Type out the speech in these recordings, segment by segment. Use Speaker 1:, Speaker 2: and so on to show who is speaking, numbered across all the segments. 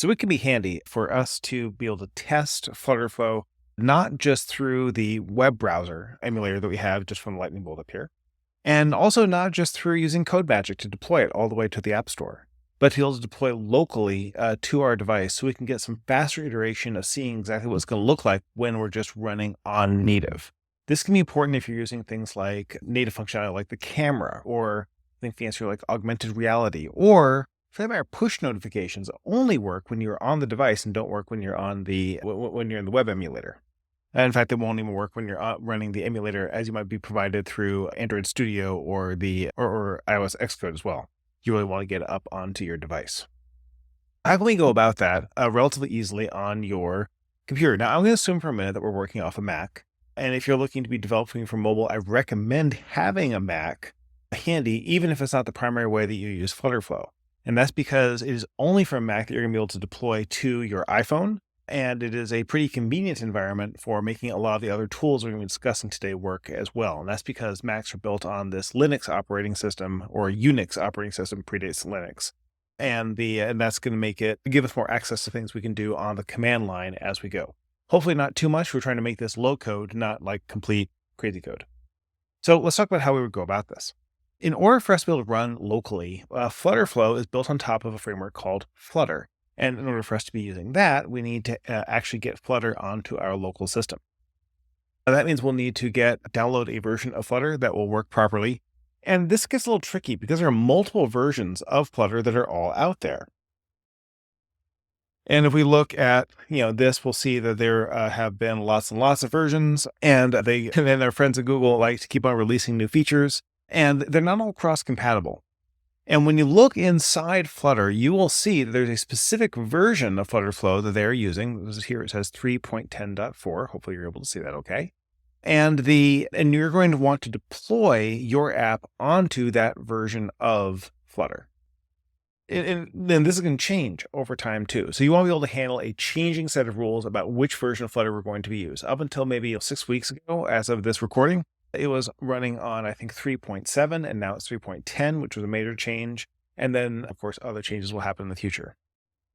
Speaker 1: So it can be handy for us to be able to test Flutterflow, not just through the web browser emulator that we have just from Lightning Bolt up here, and also not just through using CodeMagic to deploy it all the way to the App Store, but to be able to deploy locally to our device so we can get some faster iteration of seeing exactly what it's going to look like when we're just running on native. This can be important if you're using things like native functionality like the camera, or something fancier like augmented reality, or for that matter, push notifications only work when you're on the device and don't work when you're on when you're in the web emulator. And in fact, they won't even work when you're running the emulator as you might be provided through Android Studio or or iOS XCode as well. You really want to get it up onto your device. How can we go about that relatively easily on your computer? Now, I'm going to assume for a minute that we're working off a Mac. And if you're looking to be developing for mobile, I recommend having a Mac handy, even if it's not the primary way that you use Flutterflow. And that's because it is only from Mac that you're going to be able to deploy to your iPhone. And it is a pretty convenient environment for making a lot of the other tools we're going to be discussing today work as well. And that's because Macs are built on this Linux operating system, or Unix operating system, predates Linux. And that's going to give us more access to things we can do on the command line as we go. Hopefully not too much. We're trying to make this low code, not like complete crazy code. So let's talk about how we would go about this. In order for us to be able to run locally, Flutterflow is built on top of a framework called Flutter. And in order for us to be using that, we need to actually get Flutter onto our local system. Now, that means we'll need to download a version of Flutter that will work properly. And this gets a little tricky because there are multiple versions of Flutter that are all out there. And if we look at, this, we'll see that there have been lots and lots of versions, and their friends at Google like to keep on releasing new features, and they're not all cross-compatible. And when you look inside Flutter, you will see that there's a specific version of Flutterflow that they're using. This is here, it says 3.10.4. Hopefully you're able to see that okay. And you're going to want to deploy your app onto that version of Flutter. And then this is going to change over time too. So you want to be able to handle a changing set of rules about which version of Flutter we're going to be using. Up until maybe 6 weeks ago, as of this recording, it was running on, I think, 3.7, and now it's 3.10, which was a major change. And then, of course, other changes will happen in the future.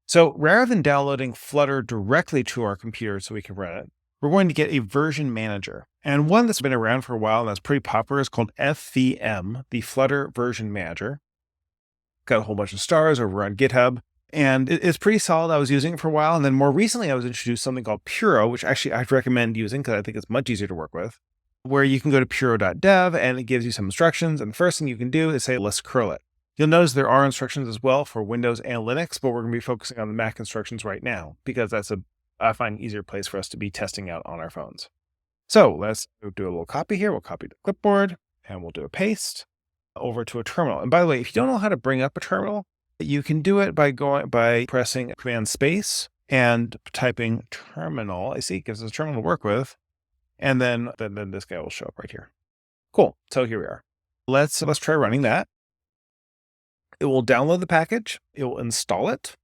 Speaker 1: So rather than downloading Flutter directly to our computer so we can run it, we're going to get a version manager. And one that's been around for a while and that's pretty popular is called FVM, the Flutter Version Manager. Got a whole bunch of stars over on GitHub, and it's pretty solid. I was using it for a while, and then more recently I was introduced to something called Puro, which actually I'd recommend using because I think it's much easier to work with, where you can go to puro.dev and it gives you some instructions. And the first thing you can do is say, let's curl it. You'll notice there are instructions as well for Windows and Linux, but we're going to be focusing on the Mac instructions right now because that's I find an easier place for us to be testing out on our phones. So let's do a little copy here. We'll copy the clipboard and we'll do a paste over to a terminal. And by the way, if you don't know how to bring up a terminal, you can do it by pressing Command Space and typing terminal. I see it gives us a terminal to work with. And then this guy will show up right here. Cool. So here we are. Let's try running that. It will download the package. It will install it.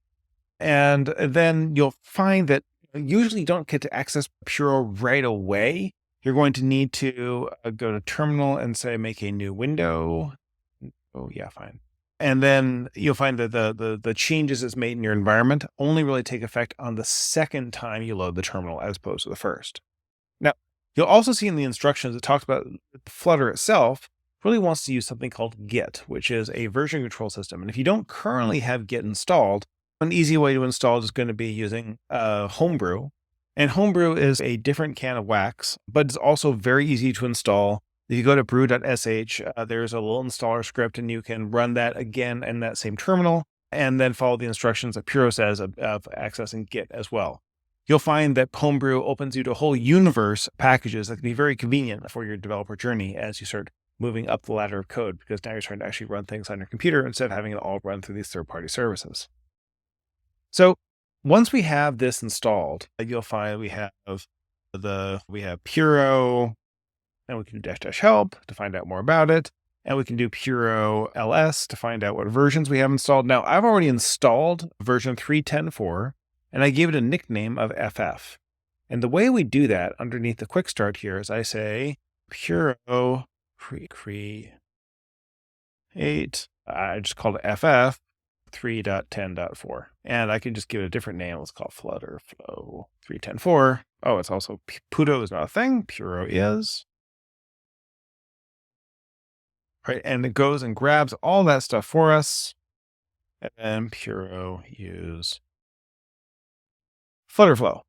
Speaker 1: And then you'll find that usually you don't get to access Puro right away. You're going to need to go to terminal and say, make a new window. Oh yeah, fine. And then you'll find that the changes it's made in your environment only really take effect on the second time you load the terminal as opposed to the first. Now, you'll also see in the instructions it talks about Flutter itself really wants to use something called Git, which is a version control system. And if you don't currently have Git installed, an easy way to install it is going to be using Homebrew. And Homebrew is a different can of wax, but it's also very easy to install. If you go to brew.sh, there's a little installer script, and you can run that again in that same terminal, and then follow the instructions that Puro says of accessing Git as well. You'll find that Homebrew opens you to a whole universe of packages that can be very convenient for your developer journey as you start moving up the ladder of code, because now you're trying to actually run things on your computer instead of having it all run through these third-party services. So once we have this installed, you'll find we have Puro, and we can do --help to find out more about it. And we can do Puro ls to find out what versions we have installed. Now, I've already installed version 3.10.4, and I gave it a nickname of FF. And the way we do that underneath the quick start here is I say Puro create. I just called it FF 3.10.4. And I can just give it a different name. Let's call it Flutterflow 3.10.4. Oh, it's also Puro is not a thing. Puro is. Right. And it goes and grabs all that stuff for us. And then Puro use Flutterflow.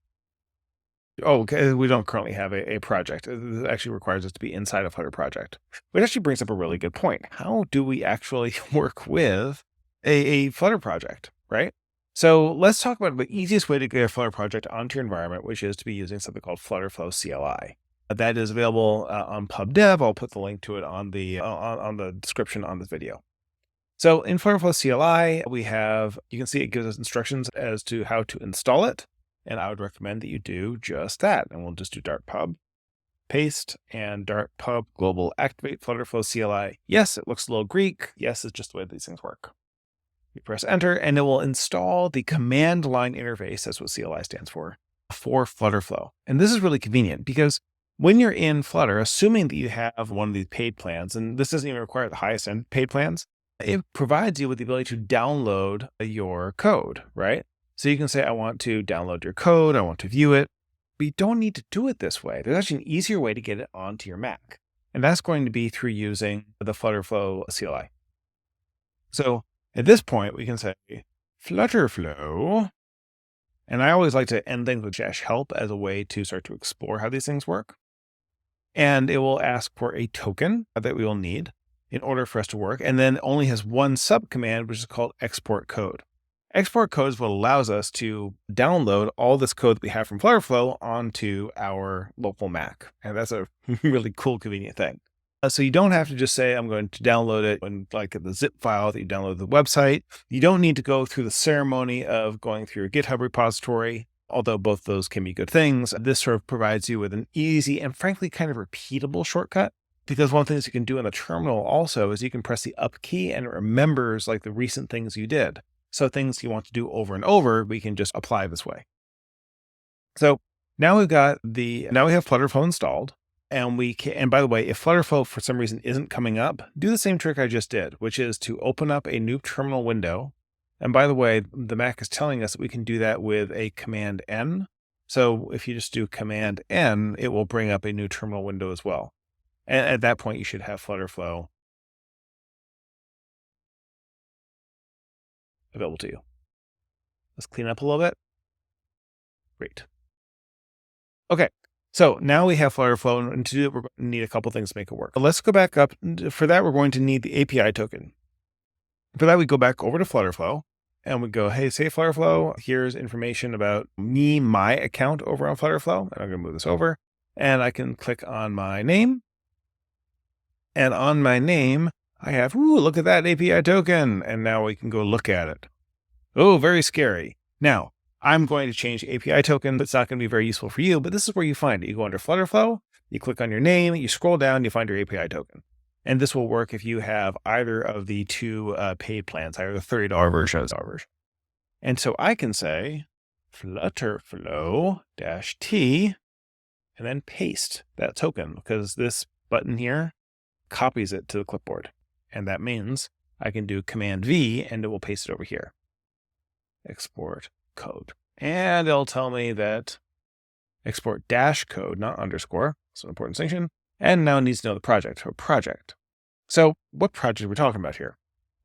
Speaker 1: Oh, okay. We don't currently have a project. It actually requires us to be inside a Flutter project, which actually brings up a really good point. How do we actually work with a Flutter project, right? So let's talk about the easiest way to get a Flutter project onto your environment, which is to be using something called Flutterflow CLI. That is available on PubDev. I'll put the link to it on the description on this video. So in Flutterflow CLI, you can see it gives us instructions as to how to install it. And I would recommend that you do just that. And we'll just do dart pub, paste, and dart pub global activate Flutterflow CLI. Yes, it looks a little Greek. Yes, it's just the way these things work. You press enter, and it will install the command line interface. That's what CLI stands for Flutterflow. And this is really convenient because when you're in Flutter, assuming that you have one of these paid plans, and this doesn't even require the highest end paid plans, it provides you with the ability to download your code, right? So you can say, I want to download your code. I want to view it. But you don't need to do it this way. There's actually an easier way to get it onto your Mac. And that's going to be through using the Flutterflow CLI. So at this point, we can say Flutterflow. And I always like to end things with -help as a way to start to explore how these things work. And it will ask for a token that we will need in order for us to work. And then only has one subcommand, which is called export code. Export code is what allows us to download all this code that we have from Flutterflow onto our local Mac. And that's a really cool, convenient thing. So you don't have to just say, I'm going to download it when like the zip file that you download the website. You don't need to go through the ceremony of going through your GitHub repository, although both those can be good things. This sort of provides you with an easy and frankly kind of repeatable shortcut. Because one of the things you can do in the terminal also is you can press the up key and it remembers like the recent things you did. So things you want to do over and over, we can just apply this way. So now we have Flutterflow installed, and and by the way, if Flutterflow for some reason isn't coming up, do the same trick I just did, which is to open up a new terminal window. And by the way, the Mac is telling us that we can do that with a Command N. So if you just do Command N, it will bring up a new terminal window as well. And at that point, you should have Flutterflow available to you. Let's clean up a little bit. Great. Okay, so now we have Flutterflow, and to do it, we're going to need a couple things to make it work. Let's go back up. For that, we're going to need the API token. For that, we go back over to Flutterflow, and we go, hey, say Flutterflow, here's information about my account over on Flutterflow. And I'm going to move this over, and I can click on my name. And on my name, I have, look at that API token. And now we can go look at it. Oh, very scary. Now, I'm going to change the API token. It's not going to be very useful for you, but this is where you find it. You go under Flutterflow, you click on your name, you scroll down, you find your API token. And this will work if you have either of the two paid plans, either the $30 version or the $1 version. And so I can say Flutterflow-T and then paste that token because this button here copies it to the clipboard. And that means I can do Command V and it will paste it over here. Export code. And it'll tell me that export -code, not underscore. It's an important distinction. And now it needs to know the project or project. So what project are we talking about here?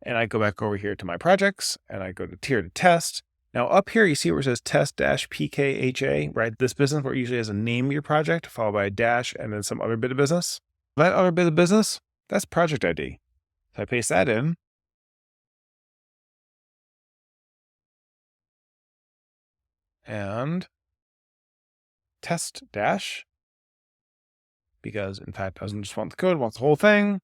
Speaker 1: And I go back over here to my projects and I go to tier to test. Now up here, you see where it says test-pkha, right? This business where it usually has a name of your project followed by a dash and then some other bit of business. That other bit of business, that's project ID. So I paste that in. And test dash, because in fact, it doesn't just want the code, it wants the whole thing.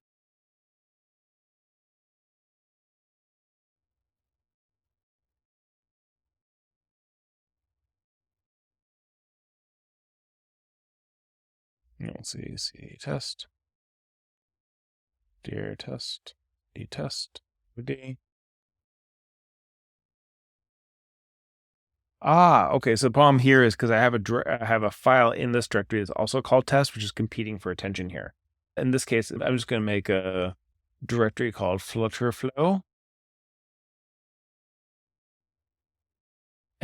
Speaker 1: Let's see, test, dear test, d-test, d. Okay. So the problem here is because I have a file in this directory that's also called test, which is competing for attention here. In this case, I'm just going to make a directory called Flutterflow.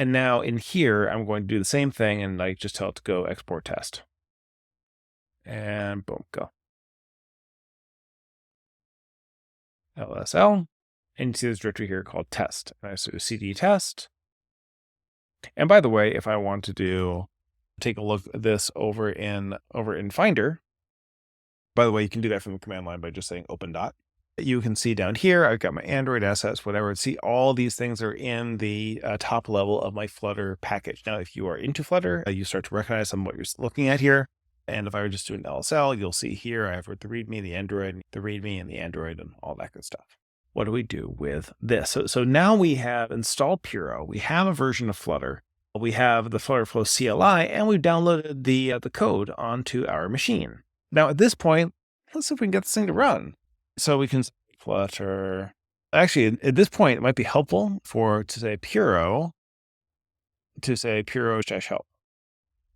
Speaker 1: And now in here, I'm going to do the same thing and like just tell it to go export test. And boom, go. LSL. And you see this directory here called test. And I do cd test. And by the way, if I want to take a look at this over in Finder, by the way, you can do that from the command line by just saying open dot. You can see down here, I've got my Android assets, whatever. See, all these things are in the top level of my Flutter package. Now, if you are into Flutter, you start to recognize some of what you're looking at here. And if I were just doing LSL, you'll see here, I have the README, the Android, the README, and the Android, and all that good stuff. What do we do with this? So now we have installed Puro. We have a version of Flutter. We have the Flutterflow CLI, and we've downloaded the code onto our machine. Now, at this point, let's see if we can get this thing to run. So we can Flutter. Actually, at this point, it might be helpful to say Puro -help.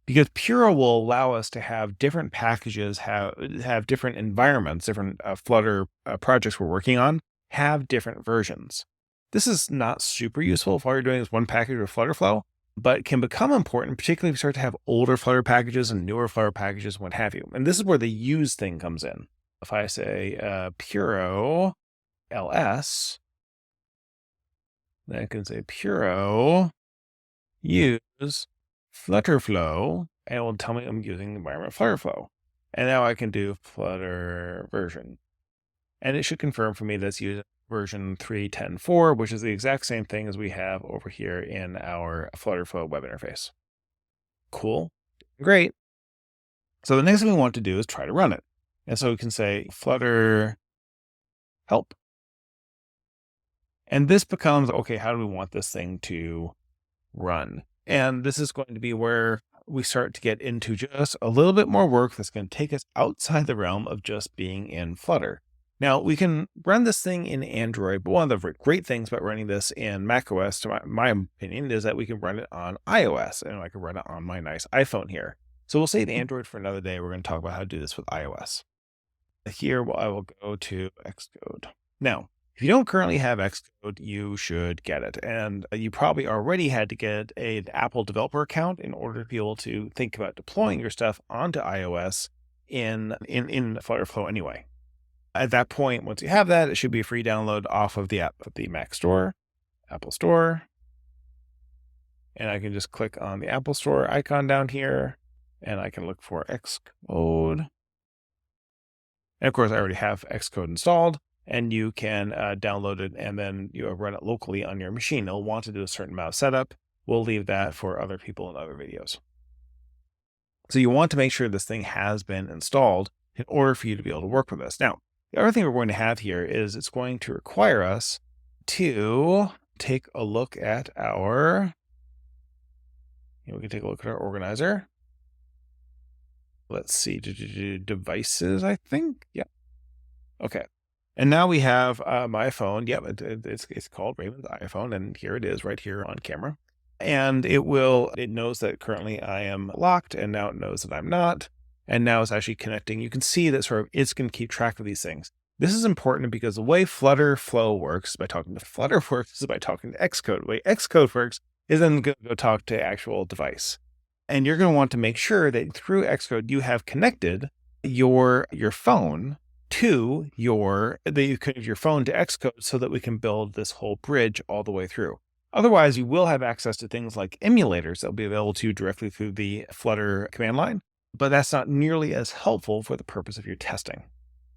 Speaker 1: Because Puro will allow us to have different packages, have different environments, different Flutter projects we're working on, have different versions. This is not super useful if all you're doing is one package with Flutterflow, but can become important, particularly if you start to have older Flutter packages and newer Flutter packages, what have you. And this is where the use thing comes in. If I say Puro ls, then I can say Puro use Flutterflow, and it will tell me I'm using the environment Flutterflow. And now I can do Flutter version. And it should confirm for me that's using version 3.10.4, which is the exact same thing as we have over here in our Flutterflow web interface. Cool. Great. So the next thing we want to do is try to run it. And so we can say Flutter help. And this becomes, okay, how do we want this thing to run? And this is going to be where we start to get into just a little bit more work that's going to take us outside the realm of just being in Flutter. Now, we can run this thing in Android, but one of the great things about running this in macOS, to my opinion, is that we can run it on iOS, and I can run it on my nice iPhone here. So we'll save Android for another day. We're going to talk about how to do this with iOS. Here, I will go to XCode. Now, if you don't currently have XCode, you should get it. And you probably already had to get an Apple developer account in order to be able to think about deploying your stuff onto iOS in Flutterflow anyway. At that point, once you have that, it should be a free download off of the Mac Store, Apple Store. And I can just click on the Apple Store icon down here, and I can look for XCode. And of course, I already have XCode installed, and you can download it and then you run it locally on your machine. It'll want to do a certain amount of setup. We'll leave that for other people in other videos. So you want to make sure this thing has been installed in order for you to be able to work with this. Now, the other thing we're going to have here is it's going to require us to take a look at our, we can take a look at our organizer. Let's see, devices, I think. Yeah. Okay. And now we have my phone. Yep, it's called Raymond's iPhone, and here it is right here on camera. And it knows that currently I am locked, and now it knows that I'm not. And now it's actually connecting. You can see that it's going to keep track of these things. This is important because the way Flutterflow works is by talking to Flutter works is by talking to XCode. The way XCode works is then going to go talk to actual device. And you're going to want to make sure that through XCode, you have connected your phone to your phone to XCode so that we can build this whole bridge all the way through. Otherwise, you will have access to things like emulators that will be available to you directly through the Flutter command line, but that's not nearly as helpful for the purpose of your testing.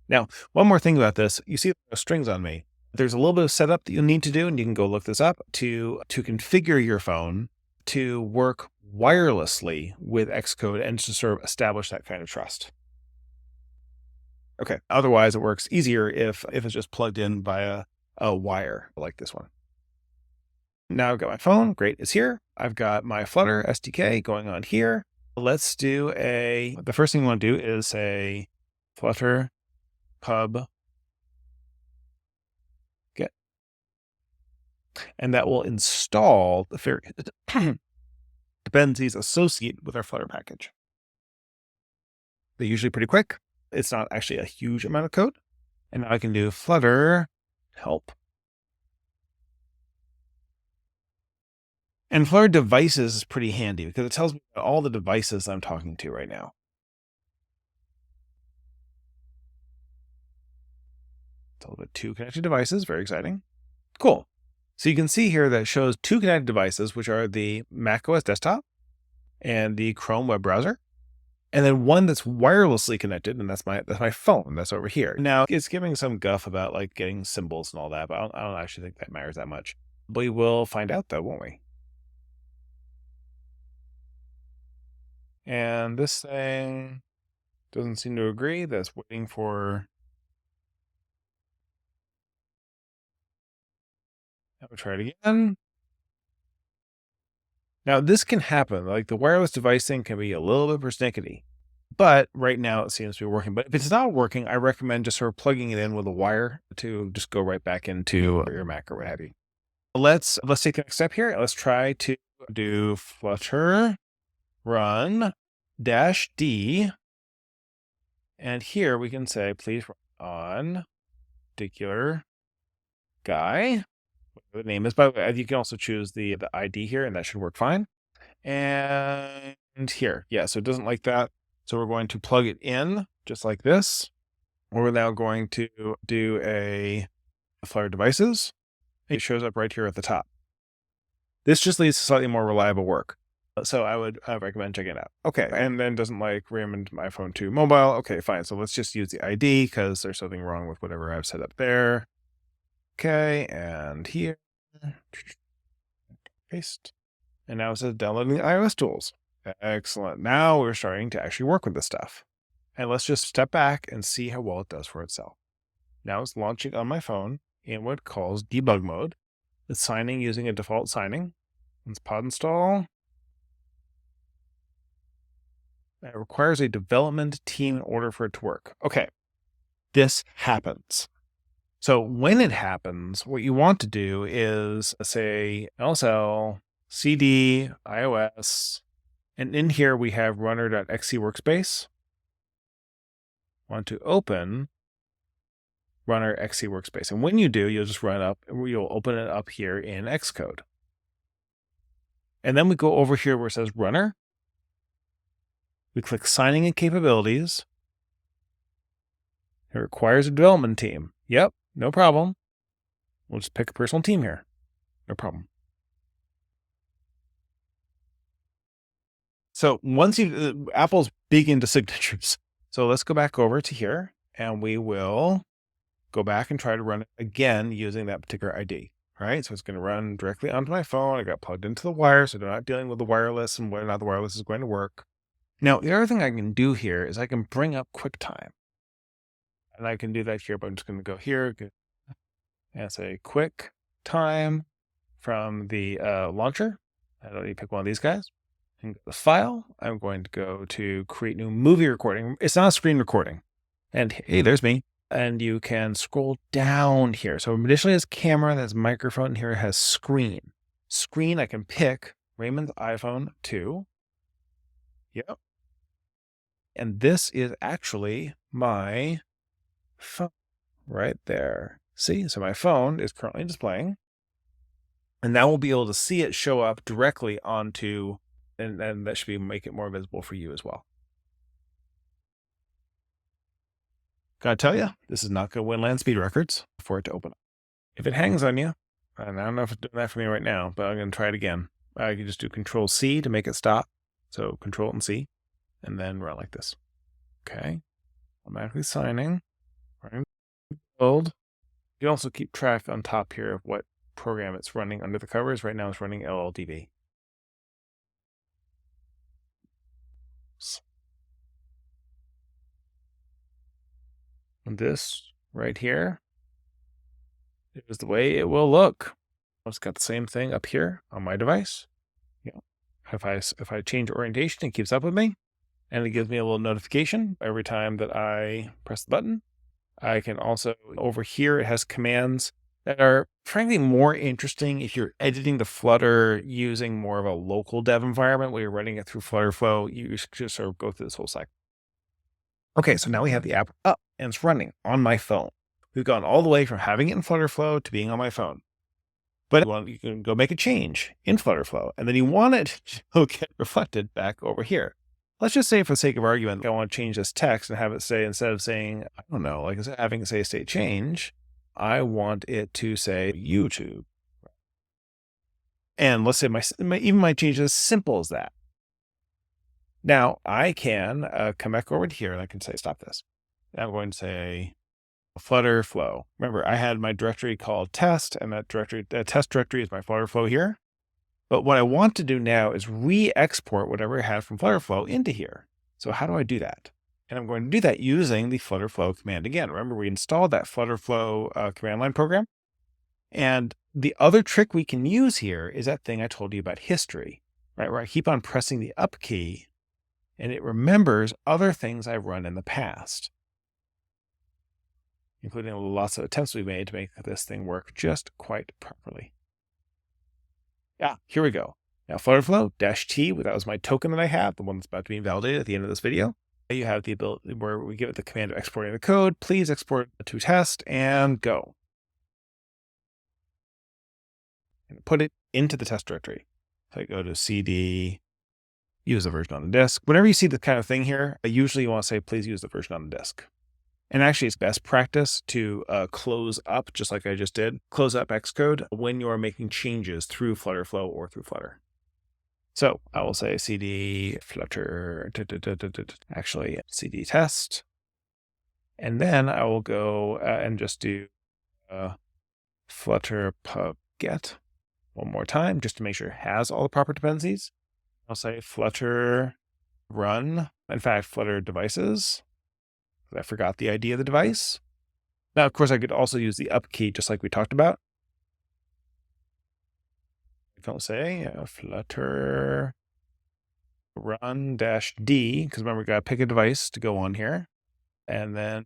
Speaker 1: Now, one more thing about this, you see the strings on me. There's a little bit of setup that you'll need to do, and you can go look this up to configure your phone to work wirelessly with XCode and to sort of establish that kind of trust. Okay. Otherwise, it works easier if it's just plugged in via a wire like this one. Now I've got my phone. Great. It's here. I've got my Flutter SDK going on here. Let's do the first thing we want to do is say Flutter pub get. And that will install the dependencies associated with our Flutter package. They're usually pretty quick. It's not actually a huge amount of code. And now I can do Flutter help. And Flutter devices is pretty handy because it tells me about all the devices I'm talking to right now. It's all about 2 connected devices. Very exciting. Cool. So you can see here that it shows 2 connected devices, which are the macOS desktop and the Chrome web browser. And then one that's wirelessly connected, and that's my phone. That's over here. Now it's giving some guff about like getting symbols and all that, but I don't actually think that matters that much. But we will find out though, won't we? And this thing doesn't seem to agree. That's waiting for. I'll try it again. Now this can happen. Like the wireless device thing can be a little bit persnickety. But right now it seems to be working. But if it's not working, I recommend just sort of plugging it in with a wire to just go right back into your Mac or what have you. Let's take the next step here. Let's try to do Flutter run -d. And here we can say, please run on particular guy, whatever the name is. By the way, you can also choose the ID here, and that should work fine. And here, yeah, so it doesn't like that. So we're going to plug it in just like this. We're now going to do a Flutter devices. It shows up right here at the top. This just leads to slightly more reliable work. So I would recommend checking it out. Okay, and then doesn't like ram into my iPhone 2 mobile. Okay, fine. So let's just use the ID because there's something wrong with whatever I've set up there. Okay, and here. Paste. And now it says downloading the iOS tools. Excellent. Now we're starting to actually work with this stuff. And let's just step back and see how well it does for itself. Now it's launching on my phone in what it calls debug mode. It's signing using a default signing. Let's pod install. It requires a development team in order for it to work. Okay, this happens. So when it happens, what you want to do is say lsl cd iOS, and in here we have runner.xc workspace. Want to open runner XC workspace. And when you do, you'll just you'll open it up here in Xcode. And then we go over here where it says runner. We click signing and capabilities. It requires a development team. Yep, no problem. We'll just pick a personal team here. No problem. So once Apple's big into signatures. So let's go back over to here and we will go back and try to run it again using that particular ID. All right, so it's going to run directly onto my phone. I got plugged into the wire, so they're not dealing with the wireless and whether or not the wireless is going to work. Now, the other thing I can do here is I can bring up Quicktime. And I can do that here, but I'm just going to go here and say Quicktime from the launcher. I don't need to pick one of these guys. And go to the file. I'm going to go to create new movie recording. It's not a screen recording. And hey, there's me. And you can scroll down here. So initially it has camera, that's microphone, and here it has screen. Screen, I can pick Raymond's iPhone 2. Yep. And this is actually my phone right there. See, so my phone is currently displaying. And now we'll be able to see it show up directly onto, and that should make it more visible for you as well. Gotta tell you, this is not going to win land speed records for it to open up. If it hangs on you, and I don't know if it's doing that for me right now, but I'm going to try it again. I can just do Control C to make it stop. So Control and C, and then run like this. Okay. Automatically signing. Build. You can also keep track on top here of what program it's running under the covers. Right now it's running LLDB. And this right here is the way it will look. It's got the same thing up here on my device. If I change orientation, it keeps up with me, and it gives me a little notification every time that I press the button. I can also, over here, it has commands that are frankly more interesting if you're editing the Flutter using more of a local dev environment where you're running it through Flutterflow. You just sort of go through this whole cycle. Okay, so now we have the app up and it's running on my phone. We've gone all the way from having it in Flutterflow to being on my phone. But you can go make a change in Flutterflow, and then you want it to get reflected back over here. Let's just say, for the sake of argument, I want to change this text and have it say, instead of saying, I don't know, like instead of having it say state change, I want it to say YouTube. And let's say even my change is as simple as that. Now I can come back over to here and I can say, stop this. And I'm going to say Flutterflow. Remember, I had my directory called test, and that test directory is my Flutterflow here. But what I want to do now is re-export whatever I had from Flutterflow into here. So how do I do that? And I'm going to do that using the Flutterflow command again. Remember, we installed that Flutterflow command line program. And the other trick we can use here is that thing I told you about history, right? Where I keep on pressing the up key and it remembers other things I've run in the past, including lots of attempts we made to make this thing work just quite properly. Yeah, here we go. Now Flutterflow -t, that was my token that I have, the one that's about to be invalidated at the end of this video. You have the ability where we give it the command of exporting the code. Please export to test and go. And put it into the test directory. So I go to CD, use the version on the disk. Whenever you see this kind of thing here, usually you want to say, please use the version on the disk. And actually, it's best practice to close up, just like I just did, close up Xcode when you are making changes through Flutterflow or through Flutter. So I will say CD Flutter, actually CD test. And then I will go and just do Flutter pub get one more time, just to make sure it has all the proper dependencies. I'll say Flutter run, in fact, Flutter devices. I forgot the ID of the device. Now, of course, I could also use the up key, just like we talked about. Don't say Flutter run -d, because remember, we got to pick a device to go on here. And then,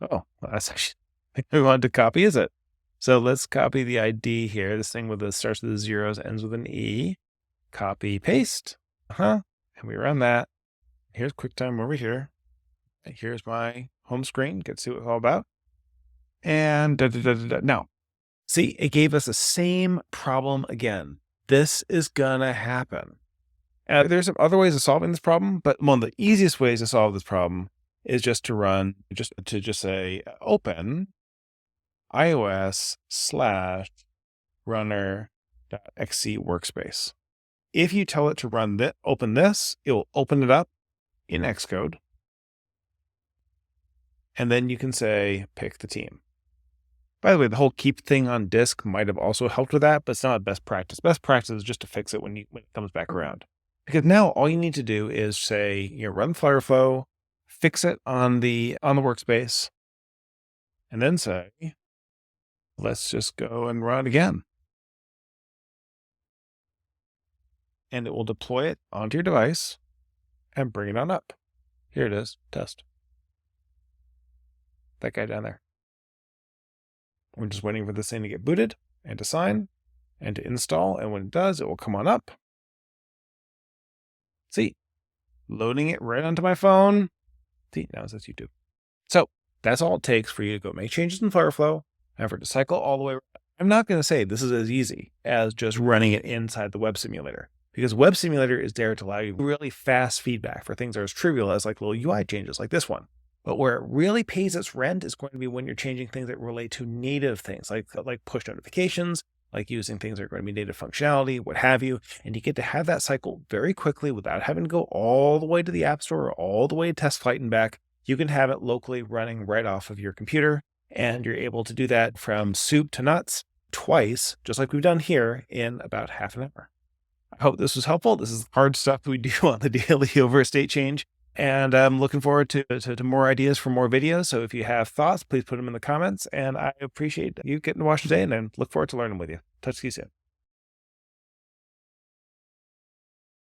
Speaker 1: well, that's actually we wanted to copy, is it? So let's copy the ID here. This thing with the starts with the zeros, ends with an E. Copy, paste. And we run that. Here's Quicktime over here. And here's my home screen. Get to see what it's all about. And now, see, it gave us the same problem again. This is gonna happen. There's some other ways of solving this problem, but one of the easiest ways to solve this problem is just to say open iOS/runner.xc workspace. If you tell it to run open this, it will open it up in Xcode. And then you can say, pick the team. By the way, the whole keep thing on disk might have also helped with that, but it's not best practice. Best practice is just to fix it when it comes back around. Because now all you need to do is say, run Flutterflow, fix it on the workspace, and then say, let's just go and run it again. And it will deploy it onto your device and bring it on up. Here it is, test. That guy down there. We're just waiting for this thing to get booted and to sign and to install. And when it does, it will come on up. See, loading it right onto my phone. See, now it says YouTube. So that's all it takes for you to go make changes in Flutterflow and for it to cycle all the way around. I'm not going to say this is as easy as just running it inside the web simulator, because web simulator is there to allow you really fast feedback for things that are as trivial as like little UI changes like this one. But where it really pays its rent is going to be when you're changing things that relate to native things, like push notifications, like using things that are going to be native functionality, what have you. And you get to have that cycle very quickly without having to go all the way to the App Store or all the way to TestFlight and back. You can have it locally running right off of your computer. And you're able to do that from soup to nuts twice, just like we've done here, in about half an hour. I hope this was helpful. This is hard stuff we do on the daily over a state change. And I'm looking forward to more ideas for more videos. So if you have thoughts, please put them in the comments. And I appreciate you getting to watch today and look forward to learning with you. Touch to you soon.